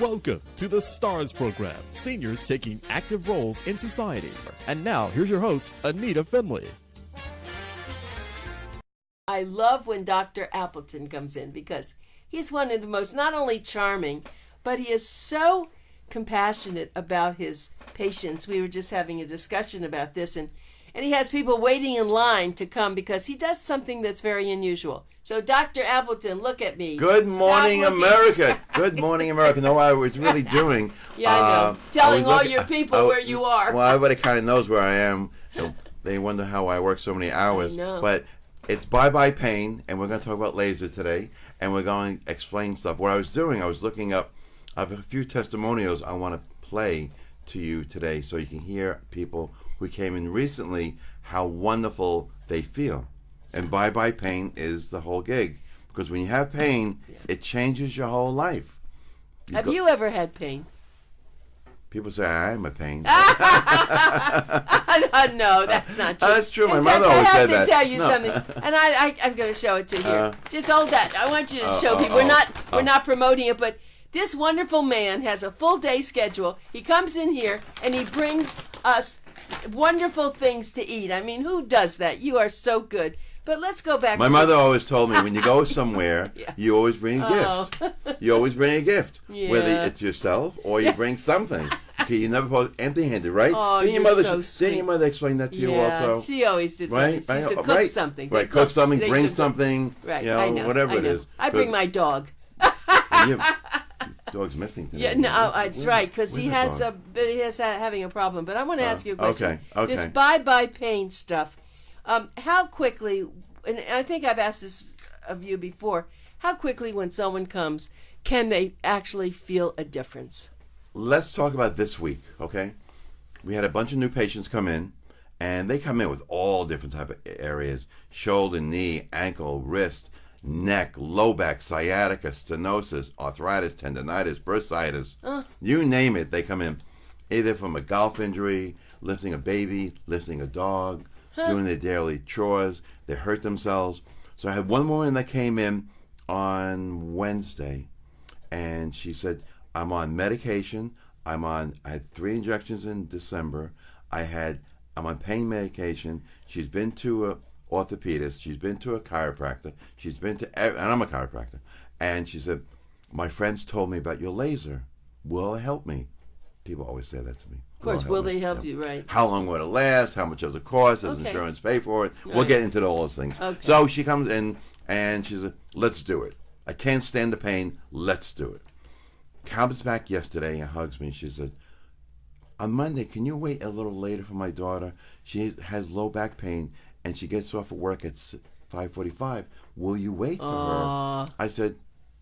Welcome to the STARS program, seniors taking active roles in society. And now, here's your host, ANITA FINLEY. I love when Dr. Appleton comes in because he's one of the most not only charming, but he is so compassionate about his patients. We were just having a discussion about this, and he has people waiting in line to come because he does something that's very unusual. So, Dr. Appleton, look at me. Good morning, America. Good morning, America. No, what I was really doing. Yeah, I know. Telling all your people where you are. Well, everybody kind of knows where I am. They wonder how I work so many hours. I know. But it's bye-bye pain, and we're going to talk about laser today, and we're going to explain stuff. What I was doing, I was looking up, I have a few testimonials I want to play to you today so you can hear people who came in recently, how wonderful they feel. And bye-bye pain is the whole gig. Because when you have pain, it changes your whole life. Have you ever had pain? People say, I am a pain. No, that's not true. That's true. My mother always said that. I have to tell you something, and I'm going to show it to you here. Just hold that. I want you to show people. We're not promoting it, but this wonderful man has a full day schedule. He comes in here, and he brings us wonderful things to eat. I mean, who does that? You are so good. But let's go back. My mother always told me when you go somewhere, you always bring a gift. You always bring a gift, whether it's yourself or you bring something. Okay, you never post empty-handed, right? Oh, so sweet. Didn't your mother explain that to you also? Yeah, she always did something. Right? She used to cook something. Right, cook something, bring something, right, you know, whatever it is. I bring my dog. Dog's missing today. Yeah, no, that's right, because he has having a problem. But I want to ask you a question. Okay. This bye-bye pain stuff, how quickly, and I think I've asked this of you before, how quickly when someone comes, can they actually feel a difference? Let's talk about this week, okay? We had a bunch of new patients come in, and they come in with all different type of areas: shoulder, knee, ankle, wrist, neck, low back, sciatica, stenosis, arthritis, tendonitis, bursitis. You name it, they come in. Either from a golf injury, lifting a baby, lifting a dog, doing their daily chores. They hurt themselves. So I had one woman that came in on Wednesday, and she said, I'm on medication. I had 3 injections in December. I'm on pain medication. She's been to a orthopedist. She's been to a chiropractor. And I'm a chiropractor. And she said, my friends told me about your laser. Will it help me? People always say that to me. Of course, will they help you, right? How long will it last? How much does it cost? Does insurance pay for it? Right. We'll get into all those things. Okay. So she comes in and she said, let's do it. I can't stand the pain. Let's do it. Comes back yesterday and hugs me. She said, on Monday, can you wait a little later for my daughter? She has low back pain and she gets off of work at 5:45. Will you wait for her? I said,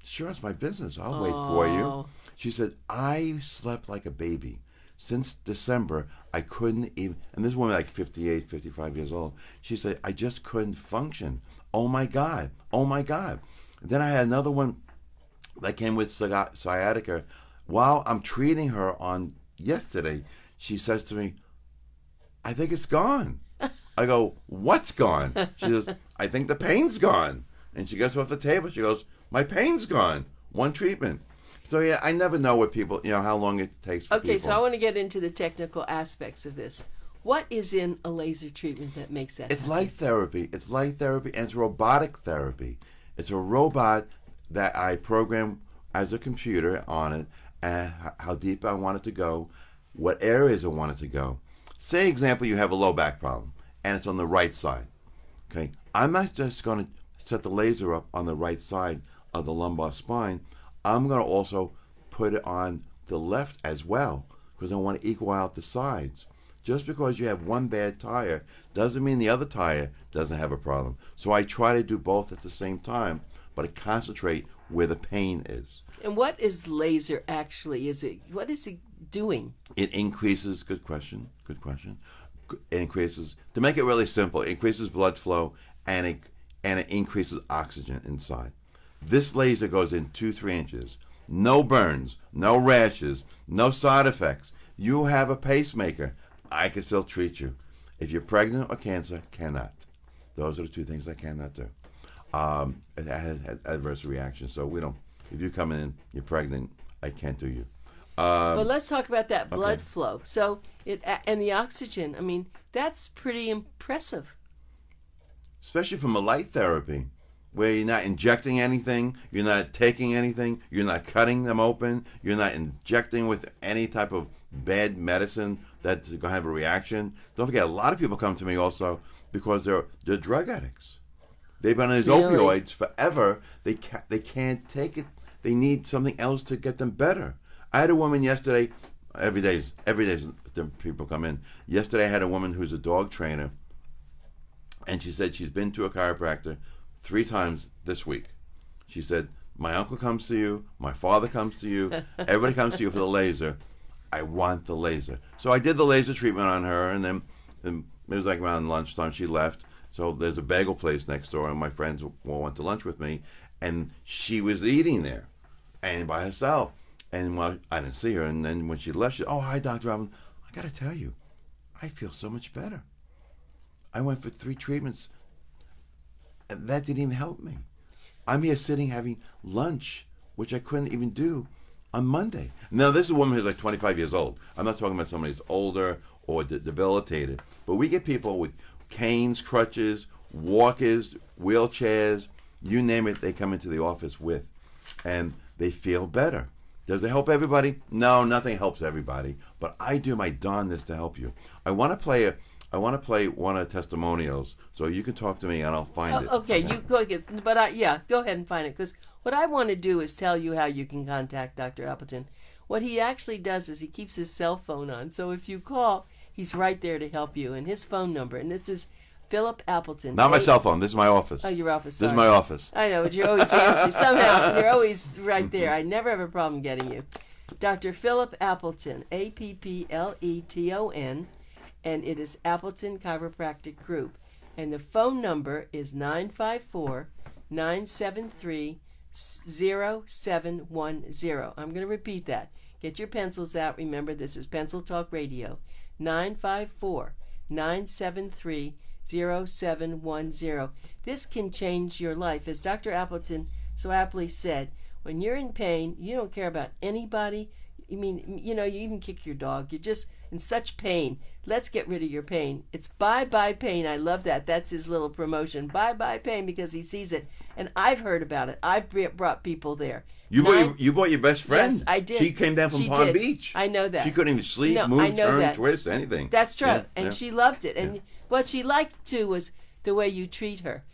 sure, it's my business. I'll wait for you. She said, I slept like a baby. Since December, I couldn't even, and this woman like 58, 55 years old, she said, I just couldn't function. Oh my God. Oh my God. And then I had another one that came with sciatica. While I'm treating her on yesterday, she says to me, I think it's gone. I go, what's gone? She says, I think the pain's gone. And she gets off the table. She goes, my pain's gone. One treatment. So yeah, I never know what people, how long it takes for people. Okay, so I want to get into the technical aspects of this. What is in a laser treatment that makes that It's happen? light therapy. It's light therapy, and it's robotic therapy. It's a robot that I program as a computer on it, and how deep I want it to go, what areas I want it to go. Say, example, you have a low back problem, and it's on the right side. Okay, I'm not just going to set the laser up on the right side of the lumbar spine. I'm going to also put it on the left as well, because I want to equal out the sides. Just because you have one bad tire doesn't mean the other tire doesn't have a problem. So I try to do both at the same time, but I concentrate where the pain is. And what is laser actually? What is it doing? It increases, good question. It increases, to make it really simple, it increases blood flow and it increases oxygen inside. This laser goes in 2-3 inches. No burns, no rashes, no side effects. You have a pacemaker, I can still treat you. If you're pregnant or cancer, cannot. Those are the 2 things I cannot do. It has adverse reactions, so we don't. If you come in, you're pregnant, I can't do you. But let's talk about that blood flow. So and the oxygen. I mean, that's pretty impressive. Especially from a light therapy, where you're not injecting anything, you're not taking anything, you're not cutting them open, you're not injecting with any type of bad medicine that's going to have a reaction. Don't forget, a lot of people come to me also because they're drug addicts. They've been on these opioids forever. They can't take it. They need something else to get them better. I had a woman yesterday. Every day people come in. Yesterday I had a woman who's a dog trainer, and she said she's been to a chiropractor 3 times this week. She said, my uncle comes to you, my father comes to you, everybody comes to you for the laser. I want the laser. So I did the laser treatment on her, and then it was like around lunchtime. She left. So there's a bagel place next door, and my friends went to lunch with me, and she was eating there, and by herself. And well, I didn't see her, and then when she left, she said, oh, hi, Dr. Robin. I got to tell you, I feel so much better. I went for 3 treatments, and that didn't even help me. I'm here sitting having lunch, which I couldn't even do on Monday. Now, this is a woman who's like 25 years old. I'm not talking about somebody who's older or debilitated. But we get people with canes, crutches, walkers, wheelchairs, you name it, they come into the office with. And they feel better. Does it help everybody? No, nothing helps everybody. But I do my darndest to help you. I want to play one of the testimonials, so you can talk to me and I'll find it. Okay, you go ahead. But go ahead and find it, because what I want to do is tell you how you can contact Dr. Appleton. What he actually does is he keeps his cell phone on, so if you call, he's right there to help you. And his phone number, and this is PHILLIP Appleton. Not my cell phone. This is my office. Oh, your office. This is my office. I know, but you always answer. Somehow, you're always right there. I never have a problem getting you. Dr. PHILLIP Appleton, Appleton, and it is Appleton Chiropractic Group. And the phone number is 954-973-0710. I'm going to repeat that. Get your pencils out. Remember, this is Pencil Talk Radio. 954-973-0710. This can change your life. As Dr. Appleton so aptly said, when you're in pain, you don't care about anybody. I mean, you even kick your dog. You're just in such pain. Let's get rid of your pain. It's bye-bye pain. I love that. That's his little promotion. Bye-bye pain, because he sees it. And I've heard about it. I've brought people there. You brought your best friend. Yes, I did. She came down from Palm Beach. I know that. She couldn't even sleep, move, turn, twist, anything. That's true. And she loved it. And what she liked, too, was the way you treat her.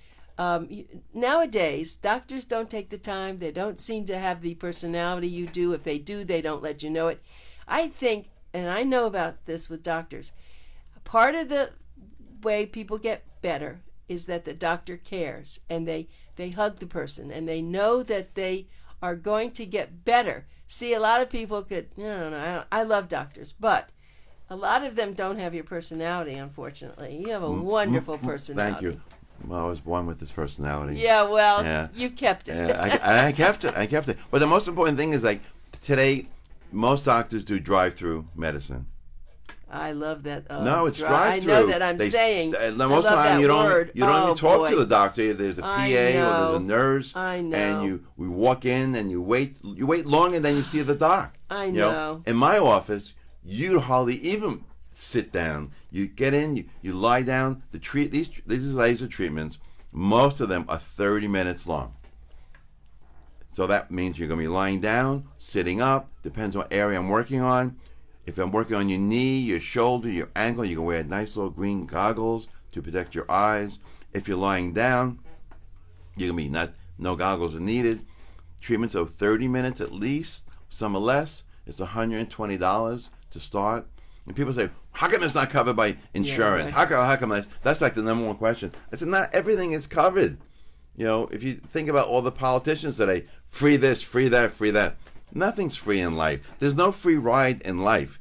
Nowadays, doctors don't take the time. They don't seem to have the personality you do. If they do, they don't let you know it. I think, and I know about this with doctors, part of the way people get better is that the doctor cares, and they hug the person, and they know that they are going to get better. See, a lot of people could, I love doctors, but a lot of them don't have your personality, unfortunately. You have a wonderful personality. Thank you. Well, I was born with this personality. Yeah, well, you kept it. Yeah, I kept it. But the most important thing is, like, today, most doctors do drive-through medicine. I love that. No, it's drive-through. I know that. I'm saying. Most of the time, you don't even talk to the doctor. There's a PA or there's a nurse. I know. And we walk in and you wait longer than you see the doc. I know. In my office, you hardly even sit down. You get in, you lie down. These laser treatments, most of them are 30 minutes long. So that means you're going to be lying down, sitting up. Depends on what area I'm working on. If I'm working on your knee, your shoulder, your ankle, you can wear nice little green goggles to protect your eyes. If you're lying down, you're going to be no goggles are needed. Treatments of 30 minutes at least, some are less. It's $120 to start. And people say, how come it's not covered by insurance? Yeah, right. How come that's like the number one question. I said, not everything is covered. If you think about all the politicians today, free this, free that, free that. Nothing's free in life. There's no free ride in life.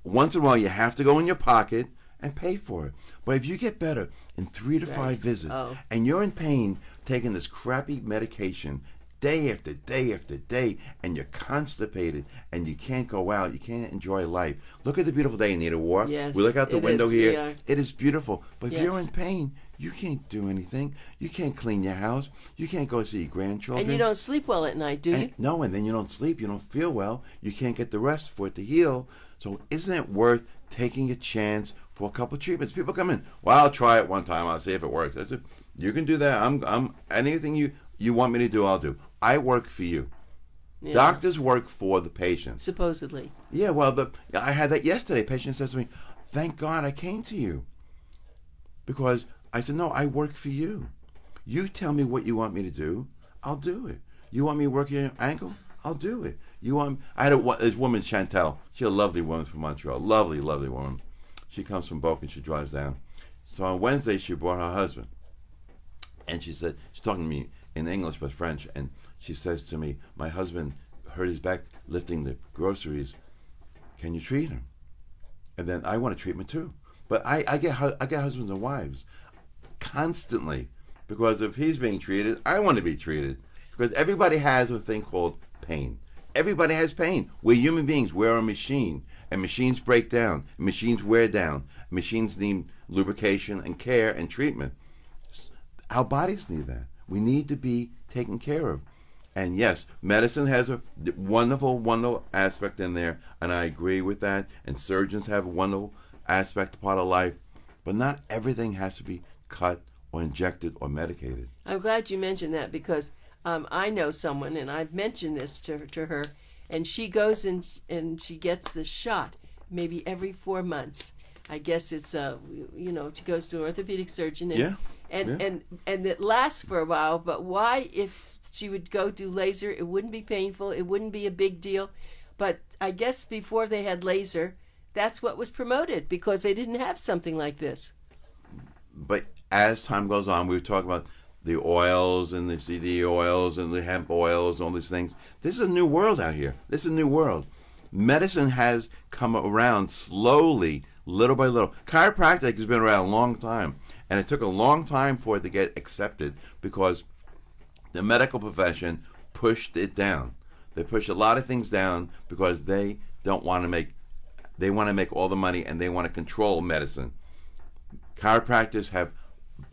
Once in a while, you have to go in your pocket and pay for it. But if you get better in 3 to 5 visits, and you're in pain taking this crappy medication day after day after day, and you're constipated, and you can't go out, you can't enjoy life. Look at the beautiful day, Anita. Walk. Yes, we look out the window here. It is beautiful. But if Yes. you're in pain, you can't do anything. You can't clean your house. You can't go see your grandchildren. And you don't sleep well at night, do you? No, and then you don't sleep. You don't feel well. You can't get the rest for it to heal. So isn't it worth taking a chance for a couple of treatments? People come in, well, I'll try it one time. I'll see if it works. I said, you can do that. I'm anything you want me to do, I'll do. I work for you. Yeah. Doctors work for the patient. Supposedly. Yeah, well, I had that yesterday. A patient says to me, thank God I came to you. Because I said, no, I work for you. You tell me what you want me to do, I'll do it. You want me to work your ankle? I'll do it. I had this woman, Chantel. She's a lovely woman from Montreal. Lovely, lovely woman. She comes from Boca and she drives down. So on Wednesday, she brought her husband. And she said, she's talking to me in English but French, and she says to me, my husband hurt his back lifting the groceries. Can you treat him? And then I want a treatment too. But I get husbands and wives constantly, because if he's being treated, I want to be treated. Because everybody has a thing called pain. Everybody has pain. We're human beings. We're a machine. And machines break down. Machines wear down. Machines need lubrication and care and treatment. Our bodies need that. We need to be taken care of. And yes, medicine has a wonderful, wonderful aspect in there, and I agree with that. And surgeons have a wonderful aspect, part of life. But not everything has to be cut or injected or medicated. I'm glad you mentioned that, because I know someone, and I've mentioned this to her, and she goes and she gets the shot maybe every 4 months. I guess it's she goes to an orthopedic surgeon, and it lasts for a while. But why, if she would go do laser, it wouldn't be painful, it wouldn't be a big deal. But I guess before they had laser, that's what was promoted, because they didn't have something like this. But as time goes on, we were talking about the oils and the CD oils and the hemp oils, all these things. This is a new world out here. This is a new world. Medicine has come around slowly, little by little. Chiropractic has been around a long time, and it took a long time for it to get accepted, because the medical profession pushed it down. They pushed a lot of things down because they don't want to make, they want to make all the money, and they want to control medicine. Chiropractors have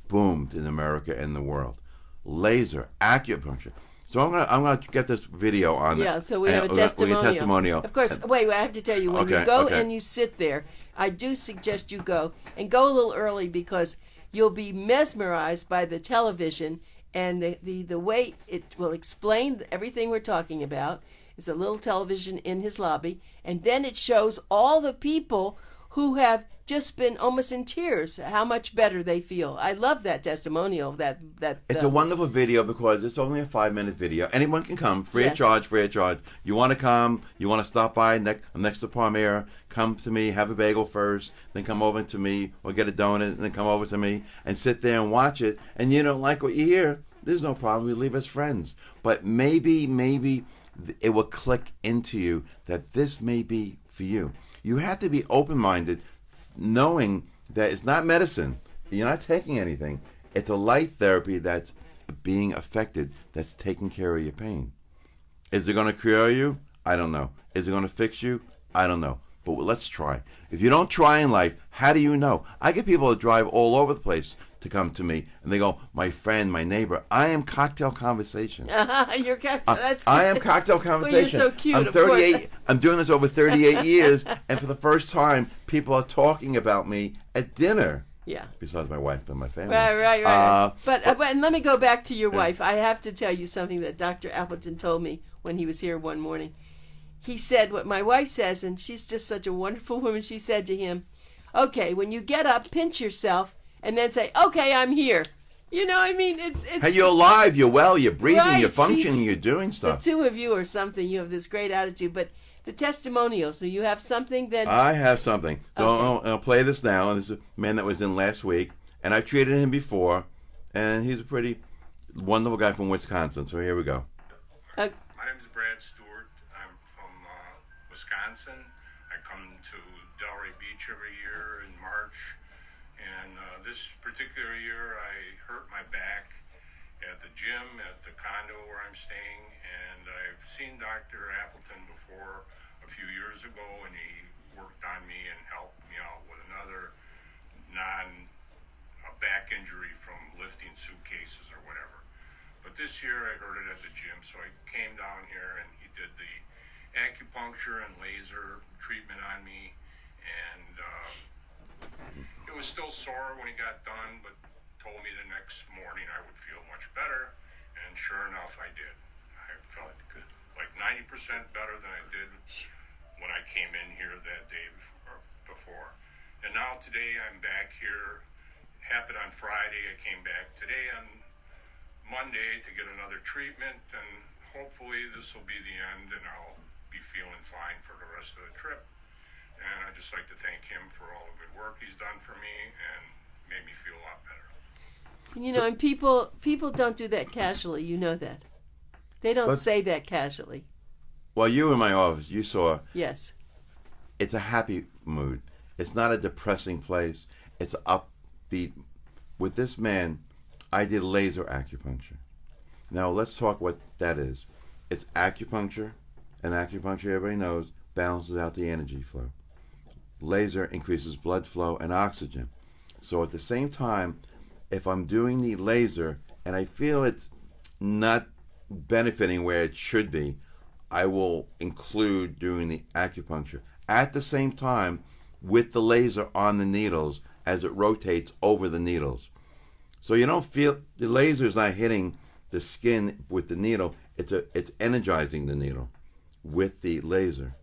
boomed in America and the world. Laser, acupuncture. So I'm gonna get this video on. Yeah, so we have a testimonial. Of course. Wait, I have to tell you, when you go and you sit there, I do suggest you go a little early, because you'll be mesmerized by the television and the way it will explain everything we're talking about. It's a little television in his lobby, and then it shows all the people who have just been almost in tears, how much better they feel. I love that testimonial. It's a wonderful video, because it's only a 5-minute video. Anyone can come, free of charge. You want to come, you want to stop by next to Palmyra, come to me, have a bagel first, then come over to me, or get a donut, and then come over to me, and sit there and watch it. And you don't like what you hear, there's no problem. We leave as friends. But maybe it will click into you that this may be for you. You have to be open-minded, knowing that it's not medicine. You're not taking anything. It's a light therapy that's being affected, that's taking care of your pain. Is it going to cure you? I don't know. Is it going to fix you? I don't know. But let's try. If you don't try in life, how do you know? I get people that drive all over the place to come to me, and they go, my friend, my neighbor. I am cocktail conversation. You're that's I am cocktail conversation. Well, you're so cute. I'm 38. I'm doing this over 38 years, and for the first time, people are talking about me at dinner. Yeah. Besides my wife and my family. Right. But let me go back to your wife. I have to tell you something that Dr. Appleton told me when he was here one morning. He said what my wife says, and she's just such a wonderful woman. She said to him, okay, when you get up, pinch yourself, and then say, okay, I'm here. You know, I mean, it's hey, you're alive, you're well, you're breathing, right, you're functioning, you're doing stuff. The two of you or something, you have this great attitude. But the testimonial, so you have something that... I have something. So okay. I'll play this now. This is a man that was in last week, and I've treated him before, and he's a pretty wonderful guy from Wisconsin. So here we go. My name is Brad Stewart. I'm from Wisconsin. I come to Delray Beach every year in March. And this particular year, I hurt my back, at the gym, at the condo where I'm staying, and I've seen Dr. Appleton before a few years ago, and he worked on me and helped me out with another back injury from lifting suitcases or whatever. But this year I heard it at the gym, so I came down here and he did the acupuncture and laser treatment on me, and it was still sore when he got done, but told me the next morning I would feel much better, and sure enough I did. I felt good, like 90% better than I did when I came in here that day before. And now today I'm back here. Happened on Friday. I came back today on Monday to get another treatment, and hopefully this will be the end and I'll be feeling fine for the rest of the trip. And I'd just like to thank him for all the good work he's done for me and made me feel a lot better. You know, and people don't do that casually. You know that. They don't say that casually. Well, you in my office, you saw. Yes. It's a happy mood. It's not a depressing place. It's upbeat. With this man, I did laser acupuncture. Now let's talk what that is. It's acupuncture, and acupuncture, everybody knows, balances out the energy flow. Laser increases blood flow and oxygen. So at the same time, if I'm doing the laser and I feel it's not benefiting where it should be, I will include doing the acupuncture at the same time with the laser on the needles as it rotates over the needles. So you don't feel the laser is not hitting the skin with the needle, it's energizing the needle with the laser.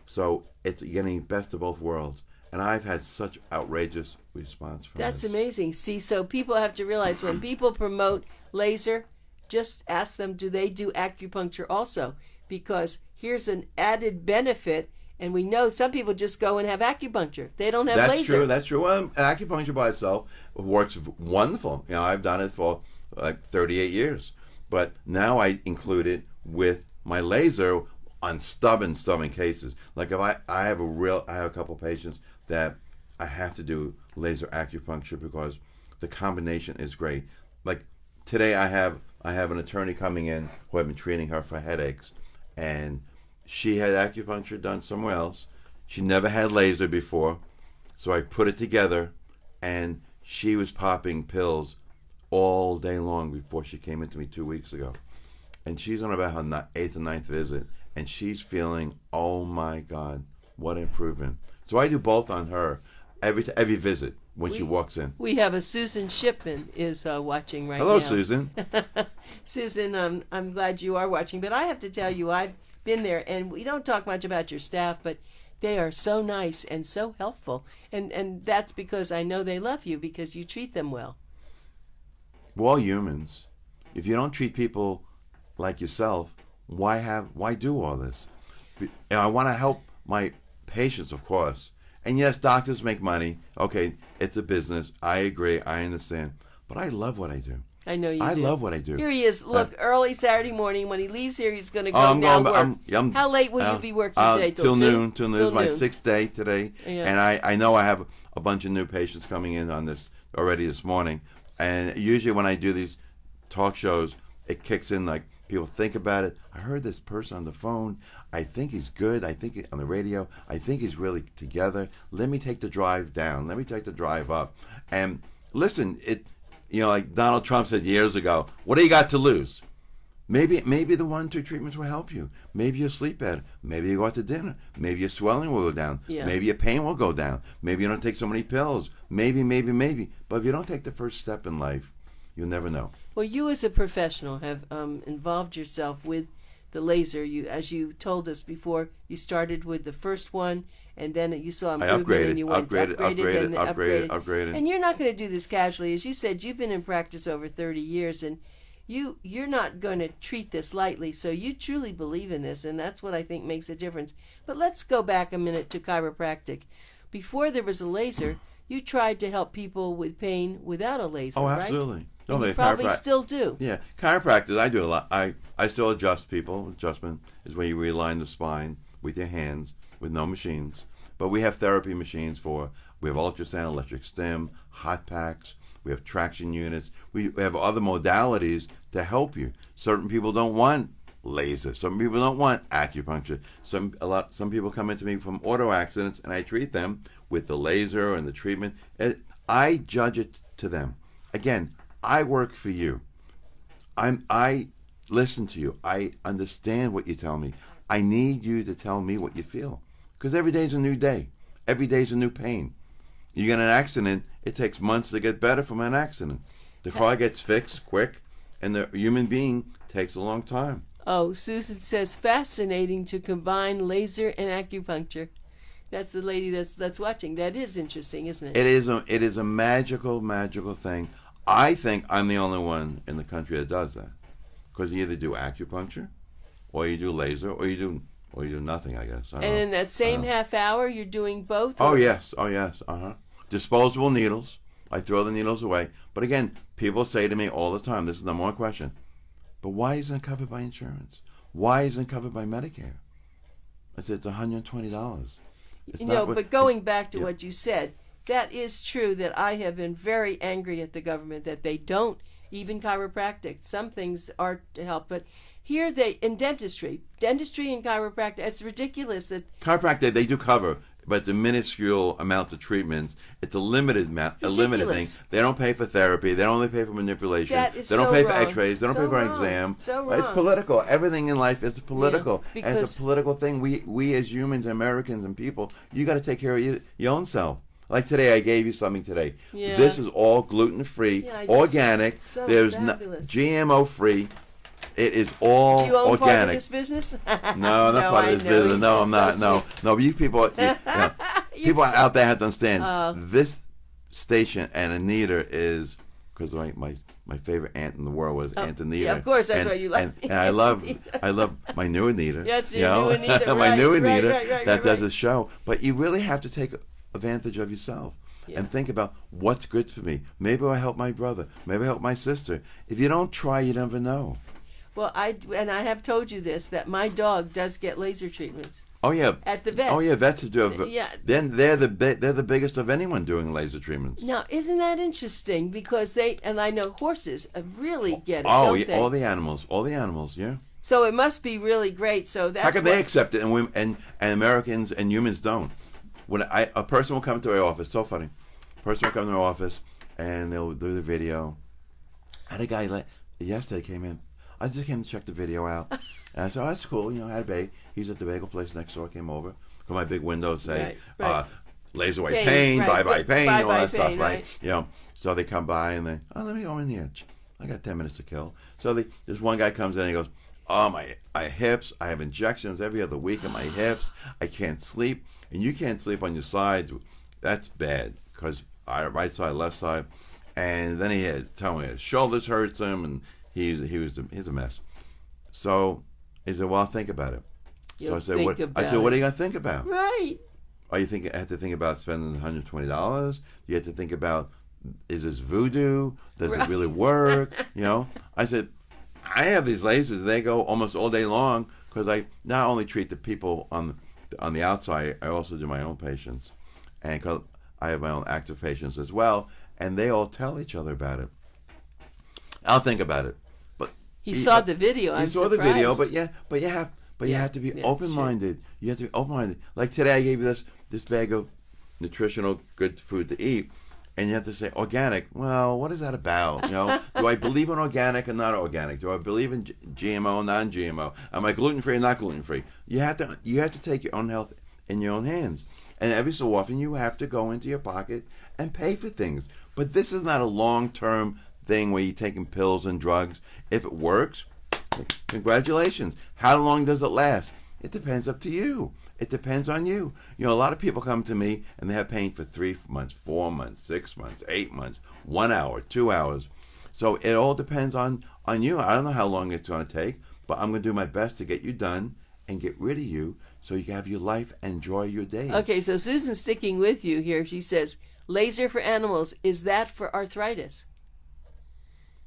So it's getting best of both worlds. And I've had such outrageous response from That's this. amazing. See, so people have to realize when people promote laser, just ask them, do they do acupuncture also? Because here's an added benefit, and we know some people just go and have acupuncture. They don't have laser. That's true. Well, acupuncture by itself works wonderful. You know, I've done it for like 38 years. But now I include it with my laser on stubborn cases. Like if I have a couple patients that I have to do laser acupuncture because the combination is great. Like today I have an attorney coming in who I've been treating her for headaches, and she had acupuncture done somewhere else. She never had laser before, so I put it together, and she was popping pills all day long before she came into me 2 weeks ago. And she's on about her 8th or 9th visit, and she's feeling, oh my God, what improvement. So I do both on her every visit when she walks in. We have a Susan Shipman is watching right Hello, now. Susan. Susan, I'm glad you are watching, but I have to tell you, I've been there, and we don't talk much about your staff, but they are so nice and so helpful, and that's because I know they love you because you treat them well. We're all humans. If you don't treat people like yourself, why do all this? And I want to help my patients, of course. And yes, doctors make money. Okay, it's a business. I agree. I understand. But I love what I do. I know you do. I love what I do. Here he is. Look, early Saturday morning. When he leaves here, he's going to go now work. How late will you be working today? Till noon. Till noon. It's my 6th day today. Yeah. And I know I have a bunch of new patients coming in on this already this morning. And usually when I do these talk shows, it kicks in like people think about it. I heard this person on the phone. I think he's good. I think on the radio. I think he's really together. Let me take the drive down. Let me take the drive up. And listen, like Donald Trump said years ago, what do you got to lose? Maybe the 1-2 treatments will help you. Maybe you'll sleep better. Maybe you go out to dinner. Maybe your swelling will go down. Yeah. Maybe your pain will go down. Maybe you don't take so many pills. Maybe. But if you don't take the first step in life, you'll never know. Well, you as a professional have involved yourself with the laser. You, as you told us before, you started with the first one, and then you saw improvement, and you went upgraded. And you're not going to do this casually. As you said, you've been in practice over 30 years, and you're not going to treat this lightly. So you truly believe in this, and that's what I think makes a difference. But let's go back a minute to chiropractic. Before there was a laser, you tried to help people with pain without a laser, right? Oh, absolutely. And you probably still do. Yeah, chiropractic, I do a lot. I still adjust people. Adjustment is where you realign the spine with your hands with no machines. But we have therapy machines we have ultrasound, electric stim, hot packs. We have traction units. We have other modalities to help you. Certain people don't want laser. Some people don't want acupuncture. Some people come into me from auto accidents, and I treat them with the laser and the treatment. I judge it to them. Again, I work for you. I listen to you. I understand what you tell me. I need you to tell me what you feel, because every day's a new day. Every day's a new pain. You get in an accident, it takes months to get better from an accident. The car gets fixed quick, and the human being takes a long time. Oh, Susan says, fascinating to combine laser and acupuncture. That's the lady that's watching. That is interesting, isn't it? It is a magical thing. I think I'm the only one in the country that does that, because you either do acupuncture, or you do laser, or you do nothing, I guess. And in that same half hour, you're doing both? Oh, yes. Disposable needles. I throw the needles away. But again, people say to me all the time, this is the number one question, but why isn't it covered by insurance? Why isn't it covered by Medicare? I said, it's $120. But going back to what you said, that is true that I have been very angry at the government that they don't, even chiropractic. Some things are to help, but here in dentistry and chiropractic, it's ridiculous that chiropractic they do cover, but the minuscule amount of treatments, it's a limited thing. They don't pay for therapy. They only pay for manipulation. They don't pay for X-rays. They don't pay for an exam. It's political. Everything in life is political, and it's a political thing. We as humans, Americans, and people, you got to take care of your own self. Like today, I gave you something today. Yeah. This is all gluten-free, organic. There's GMO-free. It is all you own organic. Part of this business? No, not part of this business. No, I'm not. No, you people, people out there have to understand. This station and Anita is, because my favorite aunt in the world was Aunt Anita. Yeah, of course, that's why you like. And I love my new Anita. Yes, your new Anita. My new Anita that does a show. But you really have to take advantage of yourself. And think about what's good for me. Maybe I'll help my brother. Maybe I'll help my sister. If you don't try, you never know. Well, I have told you this, that my dog does get laser treatments. Oh yeah, at the vet. Oh yeah, vets do. Yeah. Then they're the biggest of anyone doing laser treatments. Now, isn't that interesting? Because I know horses really get it. Oh yeah, all the animals, yeah. So it must be really great. So that's how can they accept it and Americans and humans don't? When a person will come to my office, so funny. A person will come to my office and they'll do the video. I had a guy yesterday came in. I just came to check the video out. And I said, oh, that's cool. I had a bagel. He's at the bagel place next door, came over. From my big window say, laser away pain, bye-bye pain, all that stuff, right? So they come by and they, let me go in the edge. I got 10 minutes to kill. So this one guy comes in and he goes, oh, my hips, I have injections every other week in my hips. I can't sleep. And you can't sleep on your sides. That's bad because right side, left side. And then he had telling me his shoulders hurts him and he's a mess. So he said, well, think about it. So I said, what are you going to think about? Right. Are you have to think about spending $120? You have to think about, is this voodoo? Does it really work? I said, I have these lasers. They go almost all day long because I not only treat the people on the outside, I also do my own patients. And 'cause I have my own active patients as well, and they all tell each other about it. I'll think about it. But he saw the video. He saw the video, but you have to be open-minded. You have to be open-minded. Like today, I gave you this bag of nutritional good food to eat, and you have to say organic. Well, what is that about? Do I believe in organic or not organic? Do I believe in GMO, non-GMO? Am I gluten-free or not gluten-free? You have to take your own health in your own hands. And every so often, you have to go into your pocket and pay for things. But this is not a long-term thing where you're taking pills and drugs. If it works, congratulations. How long does it last? It depends up to you. It depends on you. A lot of people come to me and they have pain for 3 months, 4 months, 6 months, 8 months, 1 hour, 2 hours. So it all depends on you. I don't know how long it's going to take, but I'm going to do my best to get you done and get rid of you so you can have your life and enjoy your days. Okay, so Susan's sticking with you here. She says, laser for animals, is that for arthritis?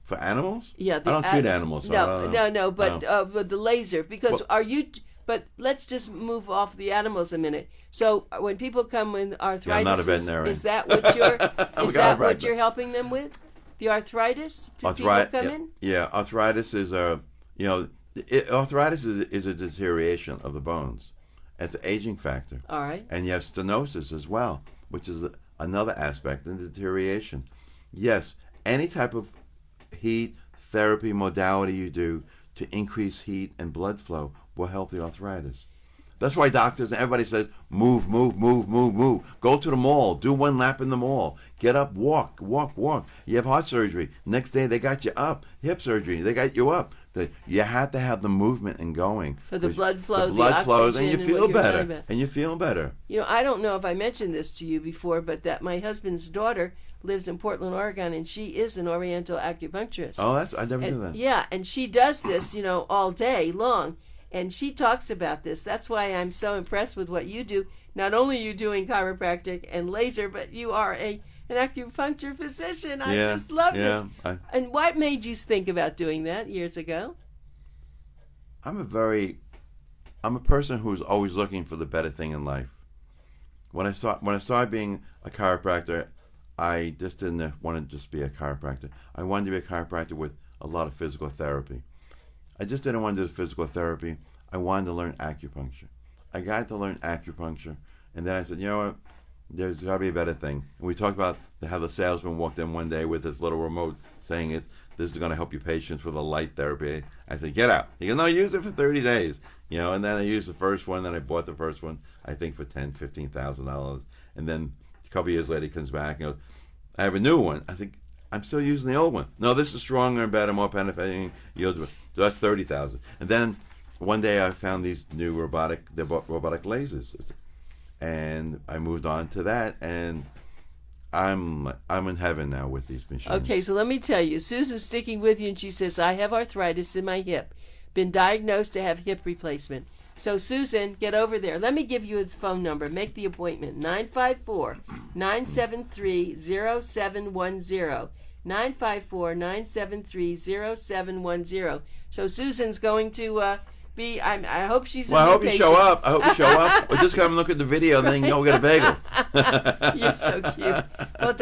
For animals? Yeah. I don't treat animals. So but the laser, because but let's just move off the animals a minute. So when people come with arthritis, I'm not a veterinarian. Is that what you're helping them with? The arthritis? Do people come in? Yeah, arthritis is arthritis is a deterioration of the bones. It's an aging factor. All right. And you have stenosis as well, which is another aspect of deterioration. Yes, any type of heat therapy modality you do to increase heat and blood flow will help the arthritis. That's why doctors and everybody says, move. Go to the mall. Do 1 lap in the mall. Get up, walk. You have heart surgery. Next day they got you up. Hip surgery, they got you up. You have to have the movement and going. So the blood flow, the blood flows, and you feel better. You know, I don't know if I mentioned this to you before, but that my husband's daughter lives in Portland, Oregon, and she is an Oriental acupuncturist. Oh, I never knew that. Yeah, and she does this, all day long. And she talks about this. That's why I'm so impressed with what you do. Not only are you doing chiropractic and laser, but you are an acupuncture physician. I just love this. And what made you think about doing that years ago? I'm a person who's always looking for the better thing in life. When I started being a chiropractor, I just didn't want to just be a chiropractor. I wanted to be a chiropractor with a lot of physical therapy. I just didn't want to do physical therapy. I wanted to learn acupuncture. I got to learn acupuncture, and then I said, you know what? There's got to be a better thing. And we talked about how the salesman walked in one day with his little remote saying this is going to help your patients with a light therapy. I said, get out. He goes, no, use it for 30 days. And then I used the first one, then I bought the first one, I think for $10,000, $15,000. And then a couple years later he comes back and goes, I have a new one. I think, I'm still using the old one. No, this is stronger and better, more penetrating. So that's $30,000. And then one day I found these new robotic lasers, and I moved on to that, and I'm in heaven now with these machines. Okay, so let me tell you, Susan's sticking with you, and she says, I have arthritis in my hip. Been diagnosed to have hip replacement. So, Susan, get over there. Let me give you his phone number. Make the appointment. 954-973-0710. 954-973-0710. So, Susan's going to be, I hope she's I hope you show up. Or just come look at the video and then we'll get a bagel. You're so cute. Well,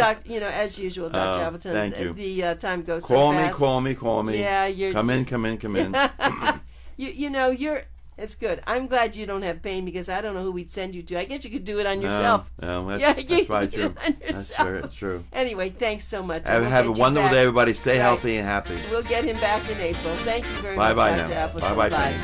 as usual, Dr. Appleton, thank you. The time goes so fast. Call me. Yeah, Come in. It's good. I'm glad you don't have pain because I don't know who we'd send you to. I guess you could do it on yourself. No, that's probably true. That's true. Anyway, thanks so much. Have a wonderful day, everybody. Stay healthy and happy. We'll get him back in April. Thank you very much, Bye-bye Dr. now. Appleton. Bye-bye.